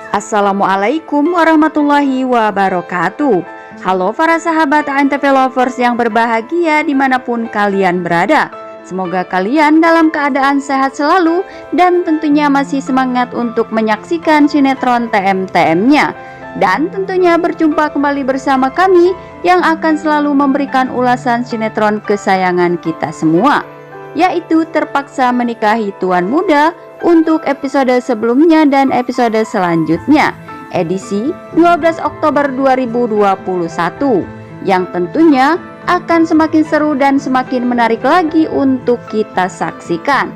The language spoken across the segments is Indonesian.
Assalamualaikum warahmatullahi wabarakatuh. Halo para sahabat ANTV Lovers yang berbahagia dimanapun kalian berada. Semoga kalian dalam keadaan sehat selalu dan tentunya masih semangat untuk menyaksikan sinetron TM-TM-nya. Dan tentunya berjumpa kembali bersama kami yang akan selalu memberikan ulasan sinetron kesayangan kita semua, yaitu Terpaksa Menikahi Tuan Muda untuk episode sebelumnya dan episode selanjutnya, edisi 12 Oktober 2021, yang tentunya akan semakin seru dan semakin menarik lagi untuk kita saksikan.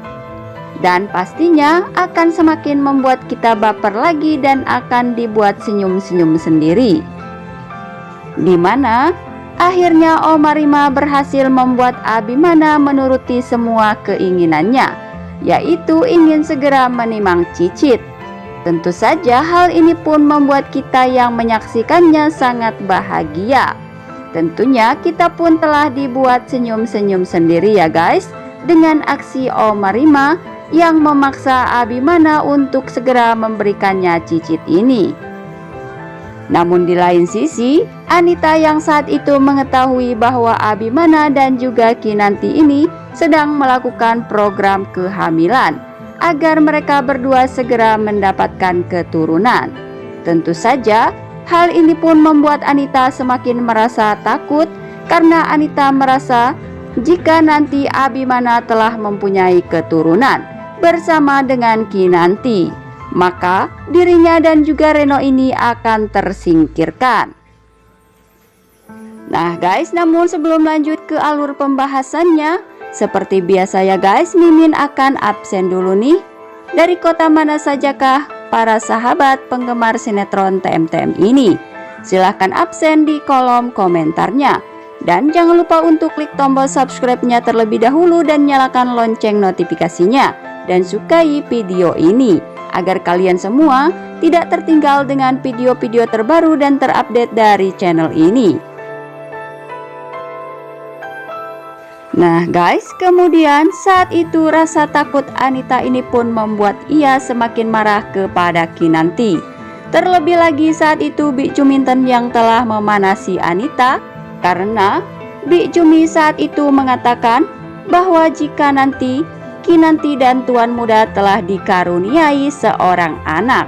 Dan pastinya akan semakin membuat kita baper lagi dan akan dibuat senyum-senyum sendiri. Dimana akhirnya Oma Rima berhasil membuat Abimana menuruti semua keinginannya, yaitu ingin segera menimang Cicit. Tentu saja hal ini pun membuat kita yang menyaksikannya sangat bahagia. Tentunya kita pun telah dibuat senyum-senyum sendiri ya guys, dengan aksi Oma Rima yang memaksa Abimana untuk segera memberikannya Cicit ini. Namun di lain sisi, Anita yang saat itu mengetahui bahwa Abimana dan juga Kinanti ini sedang melakukan program kehamilan agar mereka berdua segera mendapatkan keturunan. Tentu saja hal ini pun membuat Anita semakin merasa takut, karena Anita merasa jika nanti Abimana telah mempunyai keturunan bersama dengan Kinanti, maka dirinya dan juga Reno ini akan tersingkirkan. Nah guys, namun sebelum lanjut ke alur pembahasannya, seperti biasa ya guys, Mimin akan absen dulu nih. Dari kota mana sajakah para sahabat penggemar sinetron TM-TM ini? Silahkan absen di kolom komentarnya. Dan jangan lupa untuk klik tombol subscribe-nya terlebih dahulu dan nyalakan lonceng notifikasinya. Dan sukai video ini agar kalian semua tidak tertinggal dengan video-video terbaru dan terupdate dari channel ini. Nah guys, kemudian saat itu rasa takut Anita ini pun membuat ia semakin marah kepada Kinanti. Terlebih lagi saat itu Bik Juminten yang telah memanasi Anita, karena Bik Jumi saat itu mengatakan bahwa jika nanti Kinanti dan Tuan Muda telah dikaruniai seorang anak,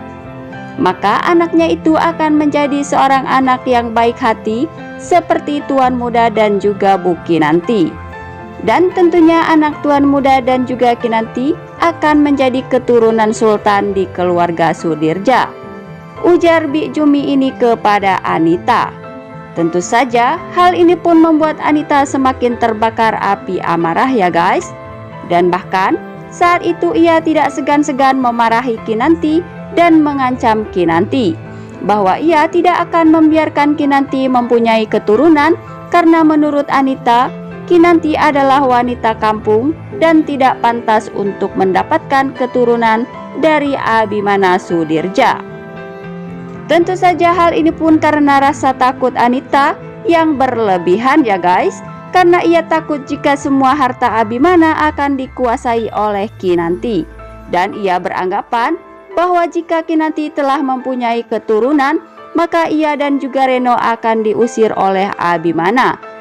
maka anaknya itu akan menjadi seorang anak yang baik hati seperti Tuan Muda dan juga Bu Kinanti. Dan tentunya anak Tuan Muda dan juga Kinanti akan menjadi keturunan sultan di keluarga Sudirja, ujar Bik Jumi ini kepada Anita. Tentu saja hal ini pun membuat Anita semakin terbakar api amarah ya guys. Dan bahkan saat itu ia tidak segan-segan memarahi Kinanti dan mengancam Kinanti bahwa ia tidak akan membiarkan Kinanti mempunyai keturunan, karena menurut Anita, Kinanti adalah wanita kampung dan tidak pantas untuk mendapatkan keturunan dari Abimana Sudirja. Tentu saja hal ini pun karena rasa takut Anita yang berlebihan ya guys, karena ia takut jika semua harta Abimana akan dikuasai oleh Kinanti. Dan ia beranggapan bahwa jika Kinanti telah mempunyai keturunan, maka ia dan juga Reno akan diusir oleh Abimana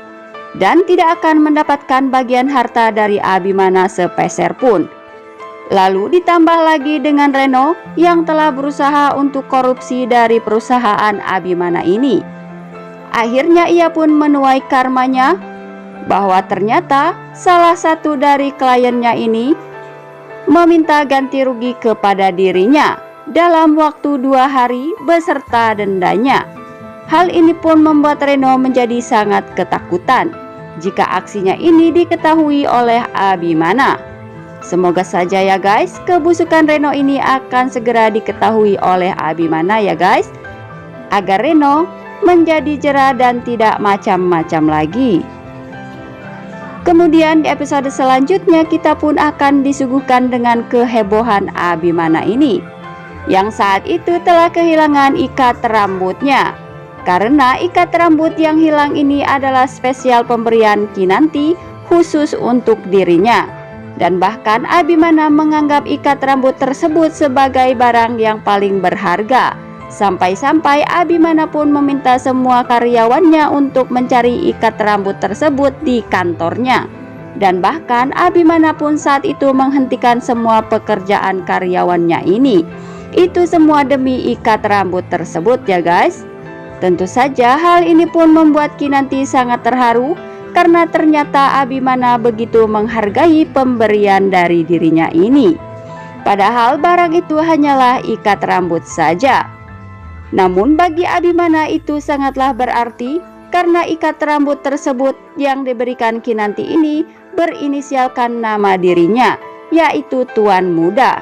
dan tidak akan mendapatkan bagian harta dari Abimana sepeser pun. Lalu ditambah lagi dengan Reno yang telah berusaha untuk korupsi dari perusahaan Abimana ini. Akhirnya ia pun menuai karmanya, bahwa ternyata salah satu dari kliennya ini meminta ganti rugi kepada dirinya dalam waktu 2 hari beserta dendanya. Hal ini pun membuat Reno menjadi sangat ketakutan jika aksinya ini diketahui oleh Abimana. Semoga saja ya guys, kebusukan Reno ini akan segera diketahui oleh Abimana ya guys, agar Reno menjadi jera dan tidak macam-macam lagi. Kemudian di episode selanjutnya kita pun akan disuguhkan dengan kehebohan Abimana ini, yang saat itu telah kehilangan ikat rambutnya. Karena ikat rambut yang hilang ini adalah spesial pemberian Kinanti khusus untuk dirinya. Dan bahkan Abimana menganggap ikat rambut tersebut sebagai barang yang paling berharga, Sampai-sampai Abimana pun meminta semua karyawannya untuk mencari ikat rambut tersebut di kantornya. Dan bahkan Abimana pun saat itu menghentikan semua pekerjaan karyawannya ini. Itu semua demi ikat rambut tersebut ya guys. Tentu saja hal ini pun membuat Kinanti sangat terharu karena ternyata Abimana begitu menghargai pemberian dari dirinya ini. Padahal barang itu hanyalah ikat rambut saja. Namun bagi Abimana itu sangatlah berarti karena ikat rambut tersebut yang diberikan Kinanti ini berinisialkan nama dirinya, yaitu Tuan Muda.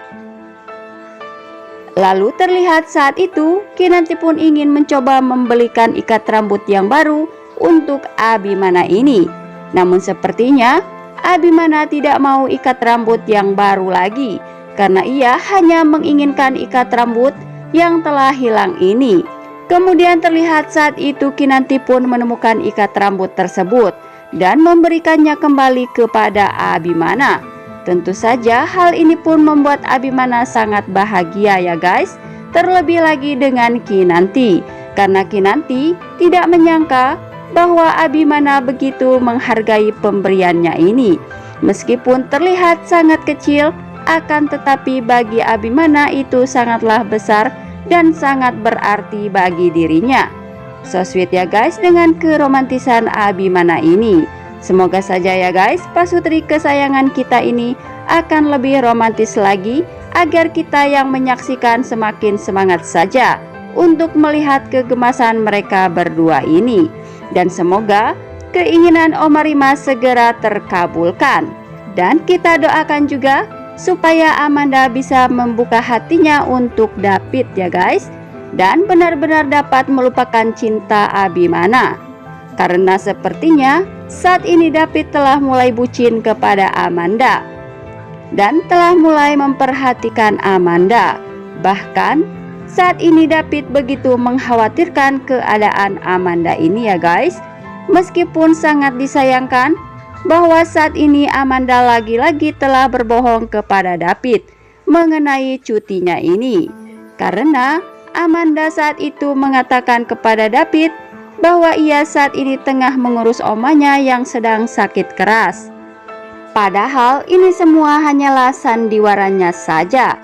Lalu terlihat saat itu Kinanti pun ingin mencoba membelikan ikat rambut yang baru untuk Abimana ini. Namun sepertinya Abimana tidak mau ikat rambut yang baru lagi karena ia hanya menginginkan ikat rambut yang telah hilang ini. Kemudian terlihat saat itu Kinanti pun menemukan ikat rambut tersebut dan memberikannya kembali kepada Abimana. Tentu saja hal ini pun membuat Abimana sangat bahagia ya guys. Terlebih lagi dengan Kinanti, karena Kinanti tidak menyangka bahwa Abimana begitu menghargai pemberiannya ini. Meskipun terlihat sangat kecil, akan tetapi bagi Abimana itu sangatlah besar dan sangat berarti bagi dirinya. So sweet ya guys dengan keromantisan Abimana ini. Semoga saja ya guys pasutri kesayangan kita ini akan lebih romantis lagi, agar kita yang menyaksikan semakin semangat saja untuk melihat kegemasan mereka berdua ini. Dan semoga keinginan Oma Rima segera terkabulkan. Dan kita doakan juga supaya Amanda bisa membuka hatinya untuk David ya guys, dan benar-benar dapat melupakan cinta Abimana. Karena sepertinya saat ini David telah mulai bucin kepada Amanda dan telah mulai memperhatikan Amanda. Bahkan saat ini David begitu mengkhawatirkan keadaan Amanda ini ya guys. Meskipun sangat disayangkan bahwa saat ini Amanda lagi-lagi telah berbohong kepada David mengenai cutinya ini. Karena Amanda saat itu mengatakan kepada David bahwa ia saat ini tengah mengurus omanya yang sedang sakit keras. Padahal ini semua hanyalah sandiwaranya saja.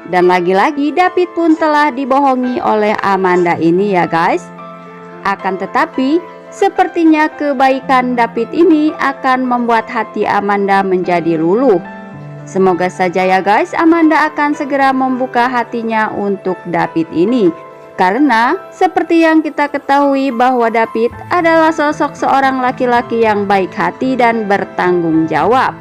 Dan lagi-lagi David pun telah dibohongi oleh Amanda ini ya guys. Akan tetapi sepertinya kebaikan David ini akan membuat hati Amanda menjadi luluh. Semoga saja ya guys Amanda akan segera membuka hatinya untuk David ini. Karena seperti yang kita ketahui bahwa David adalah sosok seorang laki-laki yang baik hati dan bertanggung jawab.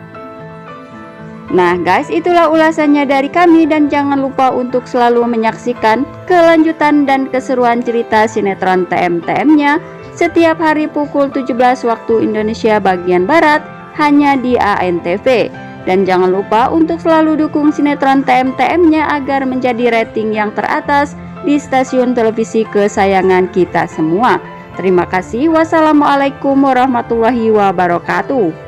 Nah guys, itulah ulasannya dari kami, dan jangan lupa untuk selalu menyaksikan kelanjutan dan keseruan cerita sinetron TM-TM-nya setiap hari pukul 17 waktu Indonesia bagian Barat hanya di ANTV. Dan jangan lupa untuk selalu dukung sinetron TM-TM-nya agar menjadi rating yang teratas di stasiun televisi kesayangan kita semua. Terima kasih. Wassalamualaikum warahmatullahi wabarakatuh.